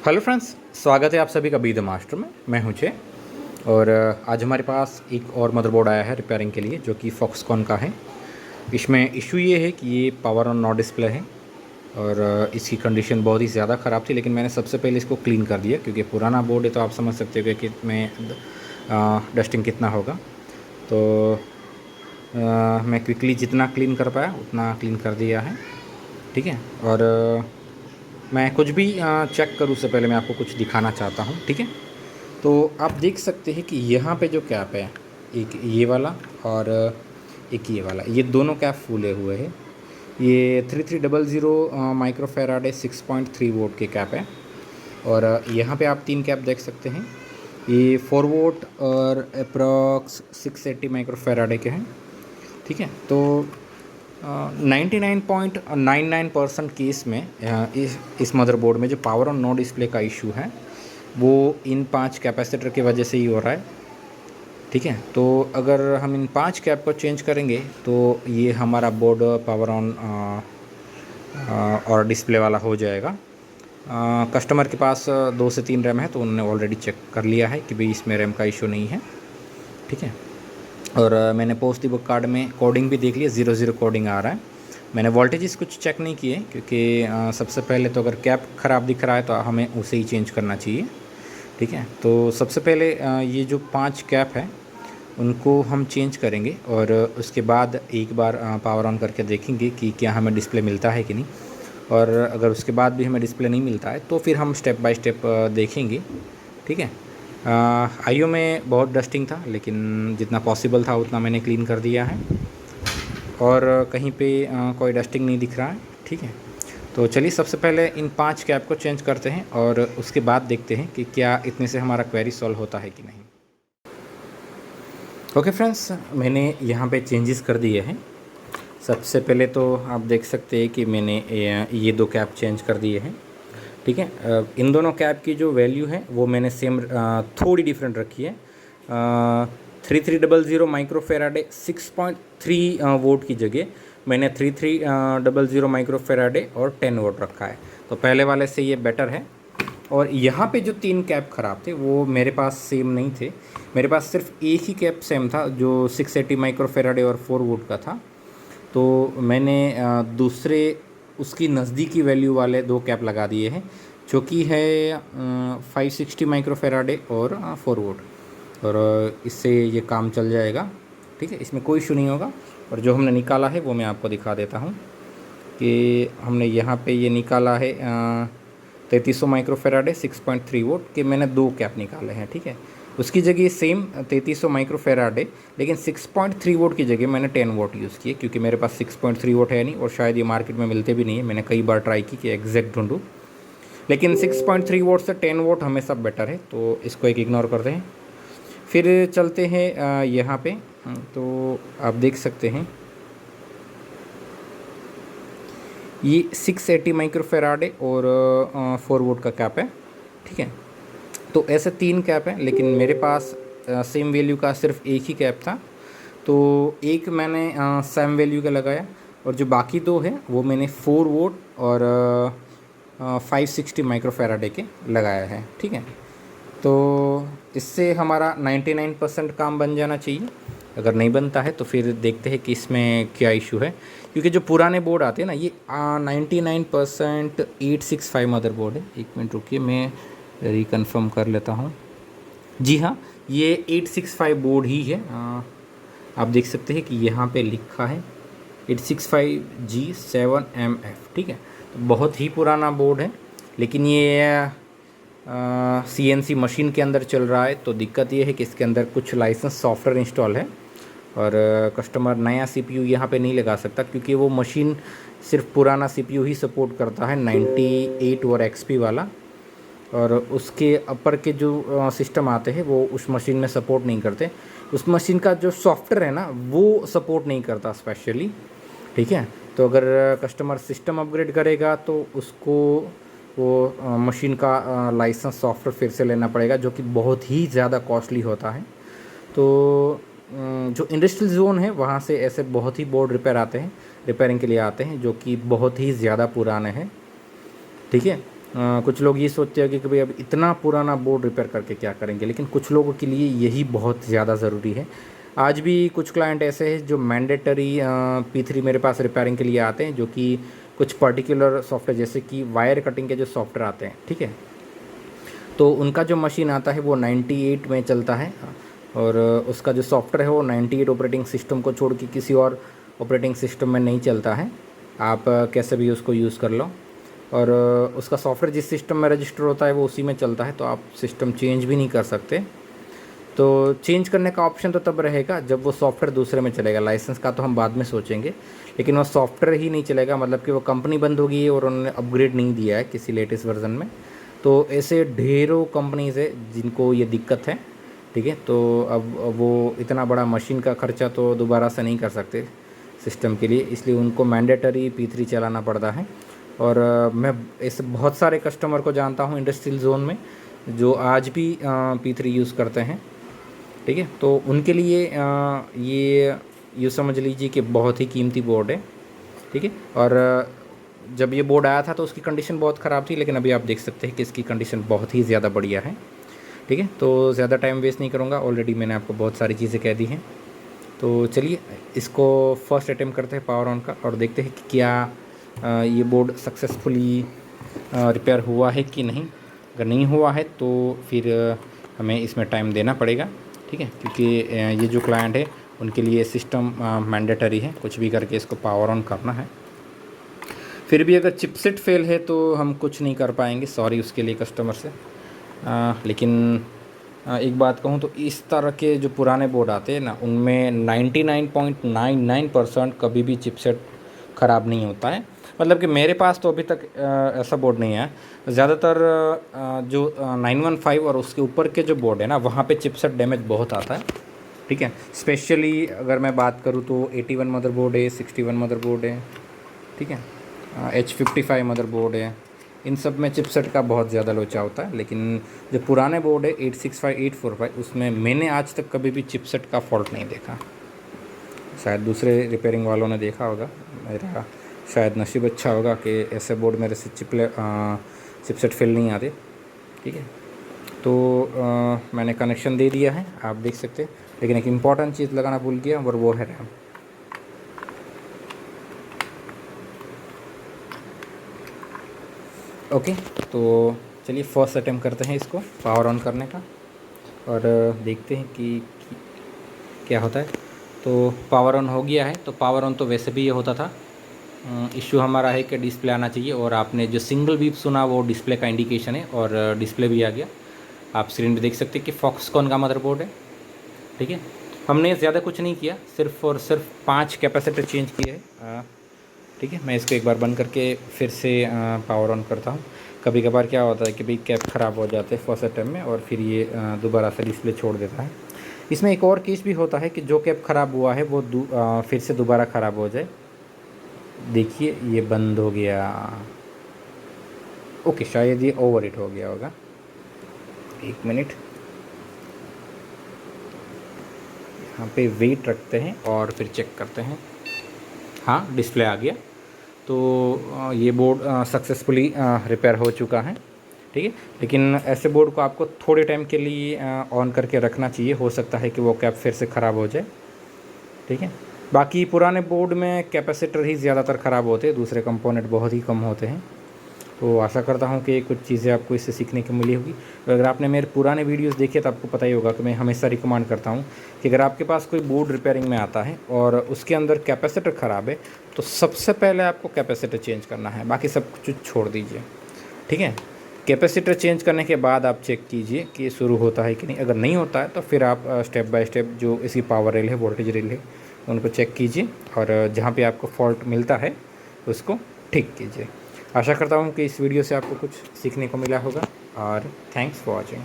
Hello friends, स्वागत है आप सभी का बी द मास्टर में। मैं हूं चे और आज हमारे पास एक और मदरबोर्ड आया है रिपेयरिंग के लिए, जो कि फॉक्सकॉन का है। इसमें इशू ये है कि ये पावर ऑन नॉट डिस्प्ले है और इसकी कंडीशन बहुत ही ज़्यादा ख़राब थी। लेकिन मैंने सबसे पहले इसको क्लीन कर दिया, क्योंकि पुराना बोर्ड है तो आप समझ सकते हो कि मैं डस्टिंग कितना होगा। तो मैं क्विकली जितना क्लीन कर पाया उतना क्लीन कर दिया है, ठीक है। और मैं कुछ भी चेक करूँ उससे पहले मैं आपको कुछ दिखाना चाहता हूँ, ठीक है। तो आप देख सकते हैं कि यहाँ पे जो कैप है, एक ये वाला और एक ये वाला, ये दोनों कैप फूले हुए हैं। ये 3300 माइक्रोफेराडे 6.3 वोल्ट के कैप है। और यहाँ पे आप तीन कैप देख सकते हैं। ये 4 वोल्ट और अप्रॉक्स 680 माइक्रोफेराडे के हैं, ठीक है। तो 99.99% केस में इस मदरबोर्ड में जो पावर ऑन नो डिस्प्ले का इशू है वो इन 5 कैपेसिटर की वजह से ही हो रहा है, ठीक है। तो अगर हम इन 5 कैप को चेंज करेंगे तो ये हमारा बोर्ड पावर ऑन और डिस्प्ले वाला हो जाएगा। कस्टमर के पास 2 से 3 रैम है, तो उन्होंने ऑलरेडी चेक कर लिया है कि भाई इसमें रैम का इशू नहीं है, ठीक है। और मैंने पोस्ट दी बुक कार्ड में कोडिंग भी देख लिया, 00 कोडिंग आ रहा है। मैंने वोल्टेजेस कुछ चेक नहीं किए, क्योंकि सबसे पहले तो अगर कैप ख़राब दिख रहा है तो हमें उसे ही चेंज करना चाहिए, ठीक है। तो सबसे पहले ये जो 5 कैप है उनको हम चेंज करेंगे और उसके बाद एक बार पावर ऑन करके देखेंगे कि क्या हमें डिस्प्ले मिलता है कि नहीं। और अगर उसके बाद भी हमें डिस्प्ले नहीं मिलता है तो फिर हम स्टेप बाय स्टेप देखेंगे, ठीक है। आईओ में बहुत डस्टिंग था, लेकिन जितना पॉसिबल था उतना मैंने क्लीन कर दिया है और कहीं पे कोई डस्टिंग नहीं दिख रहा है, ठीक है। तो चलिए सबसे पहले इन 5 कैप को चेंज करते हैं और उसके बाद देखते हैं कि क्या इतने से हमारा क्वेरी सॉल्व होता है कि नहीं। ओके फ्रेंड्स, मैंने यहाँ पे चेंजेस कर दिए हैं। सबसे पहले तो आप देख सकते हैं कि मैंने ये 2 कैप चेंज कर दिए हैं, ठीक है। इन दोनों कैप की जो वैल्यू है वो मैंने सेम थोड़ी डिफरेंट रखी है। 3300 माइक्रोफेराडे 6.3 वोल्ट की जगह मैंने 3300 माइक्रोफेराडे और 10 वोल्ट रखा है, तो पहले वाले से ये बेटर है। और यहाँ पे जो 3 कैप ख़राब थे वो मेरे पास सेम नहीं थे। मेरे पास सिर्फ एक ही कैप सेम था जो 680 माइक्रोफेराडे और 4 वोल्ट का था। तो मैंने दूसरे उसकी नज़दीकी वैल्यू वाले 2 कैप लगा दिए हैं, जो कि है 560 माइक्रोफेराडे और 4 वोल्ट। और इससे ये काम चल जाएगा, ठीक है, इसमें कोई इशू नहीं होगा। और जो हमने निकाला है वो मैं आपको दिखा देता हूँ कि हमने यहाँ पे ये निकाला है 3300 माइक्रोफेराडे 6.3 वोल्ट के मैंने 2 कैप निकाले हैं, ठीक है। उसकी जगह सेम 3300 माइक्रोफेराडे, लेकिन 6.3 वोल्ट की जगह मैंने 10 वोल्ट यूज़ किए, क्योंकि मेरे पास 6.3 वोल्ट है नहीं और शायद ये मार्केट में मिलते भी नहीं है। मैंने कई बार ट्राई की कि एग्जैक्ट ढूंढूँ, लेकिन 6.3 वोल्ट से 10 वोल्ट हमेशा बेटर है, तो इसको एक इग्नोर करते हैं। फिर चलते हैं यहाँ पे। तो आप देख सकते हैं ये 680 माइक्रोफेराडे और 4 वोल्ट का कैप है, ठीक है। तो ऐसे 3 कैप हैं, लेकिन मेरे पास सेम वैल्यू का सिर्फ एक ही कैप था, तो एक मैंने सेम वैल्यू का लगाया और जो बाकी 2 हैं वो मैंने 4 वोल्ट और 560 माइक्रोफेराडे के लगाया है, ठीक है। तो इससे हमारा 99% काम बन जाना चाहिए। अगर नहीं बनता है तो फिर देखते हैं कि इसमें क्या इशू है, क्योंकि जो पुराने बोर्ड आते हैं ना, ये 99% 865 मदरबोर्ड है। एक मिनट रुकिए, मैं रिकन्फर्म कर लेता हूँ। जी हाँ, ये 865 बोर्ड ही है। आप देख सकते हैं कि यहाँ पे लिखा है 865G7MF, ठीक है। तो बहुत ही पुराना बोर्ड है, लेकिन ये CNC मशीन के अंदर चल रहा है। तो दिक्कत ये है कि इसके अंदर कुछ लाइसेंस सॉफ्टवेयर इंस्टॉल है और कस्टमर नया CPU यहाँ पे नहीं लगा सकता, क्योंकि वो मशीन सिर्फ पुराना CPU ही सपोर्ट करता है, 98 और XP वाला। और उसके अपर के जो सिस्टम आते हैं वो उस मशीन में सपोर्ट नहीं करते। उस मशीन का जो सॉफ्टवेयर है ना वो सपोर्ट नहीं करता स्पेशली, ठीक है। तो अगर कस्टमर सिस्टम अपग्रेड करेगा तो उसको वो मशीन का लाइसेंस सॉफ्टवेयर फिर से लेना पड़ेगा, जो कि बहुत ही ज़्यादा कॉस्टली होता है। तो जो इंडस्ट्रियल जोन है वहाँ से ऐसे बहुत ही बोर्ड रिपेयरिंग के लिए आते हैं, जो कि बहुत ही ज़्यादा पुराने हैं, ठीक है। कुछ लोग ये सोचते हैं कि भाई अब इतना पुराना बोर्ड रिपेयर करके क्या करेंगे, लेकिन कुछ लोगों के लिए यही बहुत ज़्यादा ज़रूरी है। आज भी कुछ क्लाइंट ऐसे हैं जो मैंडेटरी P3 मेरे पास रिपेयरिंग के लिए आते हैं, जो कि कुछ पर्टिकुलर सॉफ्टवेयर जैसे कि वायर कटिंग के जो सॉफ्टवेयर आते हैं, ठीक है, तो उनका जो मशीन आता है वो 98 में चलता है और उसका जो सॉफ्टवेयर है वो 98 ऑपरेटिंग सिस्टम को छोड़ के किसी और ऑपरेटिंग सिस्टम में नहीं चलता है। आप कैसे भी उसको यूज़ कर लो और उसका सॉफ्टवेयर जिस सिस्टम में रजिस्टर होता है वो उसी में चलता है, तो आप सिस्टम चेंज भी नहीं कर सकते। तो चेंज करने का ऑप्शन तो तब रहेगा जब वो सॉफ्टवेयर दूसरे में चलेगा। लाइसेंस का तो हम बाद में सोचेंगे, लेकिन वो सॉफ्टवेयर ही नहीं चलेगा, मतलब कि वो कंपनी बंद होगी और उन्होंने अपग्रेड नहीं दिया है किसी लेटेस्ट वर्जन में। तो ऐसे ढेरों कंपनीज़ है जिनको ये दिक्कत है, ठीक है। तो अब वो इतना बड़ा मशीन का खर्चा तो दोबारा से नहीं कर सकते सिस्टम के लिए, इसलिए उनको मैंडेटरी P3 चलाना पड़ता है। और मैं ऐसे बहुत सारे कस्टमर को जानता हूँ इंडस्ट्रियल जोन में जो आज भी P3 यूज़ करते हैं, ठीक है। तो उनके लिए ये यूँ समझ लीजिए कि बहुत ही कीमती बोर्ड है, ठीक है। और जब ये बोर्ड आया था तो उसकी कंडीशन बहुत ख़राब थी, लेकिन अभी आप देख सकते हैं कि इसकी कंडीशन बहुत ही ज़्यादा बढ़िया है, ठीक है। तो ज़्यादा टाइम वेस्ट नहीं करूँगा, ऑलरेडी मैंने आपको बहुत सारी चीज़ें कह दी हैं। तो चलिए इसको फर्स्ट अटेम्प्ट करते हैं पावर ऑन का और देखते हैं कि क्या ये बोर्ड सक्सेसफुली रिपेयर हुआ है कि नहीं। अगर नहीं हुआ है तो फिर हमें इसमें टाइम देना पड़ेगा, ठीक है, क्योंकि ये जो क्लाइंट है उनके लिए सिस्टम मैंडेटरी है, कुछ भी करके इसको पावर ऑन करना है। फिर भी अगर चिपसेट फेल है तो हम कुछ नहीं कर पाएंगे, सॉरी उसके लिए कस्टमर से। लेकिन एक बात कहूँ तो इस तरह के जो पुराने बोर्ड आते हैं ना, उनमें 99.99% कभी भी चिपसेट ख़राब नहीं होता है। मतलब कि मेरे पास तो अभी तक ऐसा बोर्ड नहीं है। ज़्यादातर जो 915 और उसके ऊपर के जो बोर्ड है ना, वहाँ पे चिपसेट डैमेज बहुत आता है, ठीक है। स्पेशली अगर मैं बात करूँ तो 81 मदरबोर्ड है, 61 मदरबोर्ड है, ठीक है, H55 मदरबोर्ड है, इन सब में चिपसेट का बहुत ज़्यादा लोचा होता है। लेकिन जो पुराने बोर्ड है 865, 845, उसमें मैंने आज तक कभी भी चिपसेट का फॉल्ट नहीं देखा। शायद दूसरे रिपेयरिंग वालों ने देखा होगा, मेरा शायद नसीब अच्छा होगा कि ऐसे बोर्ड मेरे से चिपसेट फेल नहीं आते, ठीक है। तो मैंने कनेक्शन दे दिया है, आप देख सकते हैं, लेकिन एक इम्पॉर्टेंट चीज़ लगाना भूल गया और वो है रैम। ओके, तो चलिए फर्स्ट अटेम्प्ट करते हैं इसको पावर ऑन करने का और देखते हैं कि क्या होता है। तो पावर ऑन हो गया है। तो पावर ऑन तो वैसे भी ये होता था, इश्यू हमारा है कि डिस्प्ले आना चाहिए, और आपने जो सिंगल बीप सुना वो डिस्प्ले का इंडिकेशन है और डिस्प्ले भी आ गया। आप स्क्रीन पे देख सकते हैं कि फॉक्सकॉन का मदरबोर्ड है, ठीक है। हमने ज़्यादा कुछ नहीं किया, सिर्फ और सिर्फ 5 कैपेसिटर चेंज किए हैं, ठीक है। मैं इसको एक बार बंद करके फिर से पावर ऑन करता हूँ। कभी कभार क्या होता है कि भाई कैप ख़राब हो जाते हैं फर्स्ट अटैम्प्ट में और फिर ये दोबारा से डिस्प्ले छोड़ देता है। इसमें एक और केस भी होता है कि जो कैप ख़राब हुआ है वो फिर से दोबारा ख़राब हो जाए। देखिए ये बंद हो गया, ओके, शायद ये ओवर हीट हो गया होगा। एक मिनट, यहाँ पे वेट रखते हैं और फिर चेक करते हैं। हाँ, डिस्प्ले आ गया। तो ये बोर्ड सक्सेसफुली रिपेयर हो चुका है, ठीक है। लेकिन ऐसे बोर्ड को आपको थोड़े टाइम के लिए ऑन करके रखना चाहिए, हो सकता है कि वो कैप फिर से ख़राब हो जाए, ठीक है। बाकी पुराने बोर्ड में कैपेसिटर ही ज़्यादातर ख़राब होते हैं, दूसरे कंपोनेंट बहुत ही कम होते हैं। तो आशा करता हूँ कि कुछ चीज़ें आपको इससे सीखने को मिली होगी। तो अगर आपने मेरे पुराने वीडियोस देखे तो आपको पता ही होगा कि मैं हमेशा रिकमेंड करता हूँ कि अगर आपके पास कोई बोर्ड रिपेयरिंग में आता है और उसके अंदर कैपेसिटर ख़राब है तो सबसे पहले आपको कैपेसिटर चेंज करना है, बाकी सब कुछ छोड़ दीजिए, ठीक है। कैपेसिटर चेंज करने के बाद आप चेक कीजिए कि शुरू होता है कि नहीं। अगर नहीं होता है तो फिर आप स्टेप बाय स्टेप जो इसकी पावर रेल है, वोल्टेज रेल है, उनको चेक कीजिए और जहाँ पे आपको फॉल्ट मिलता है उसको ठीक कीजिए। आशा करता हूँ कि इस वीडियो से आपको कुछ सीखने को मिला होगा और थैंक्स फॉर वॉचिंग।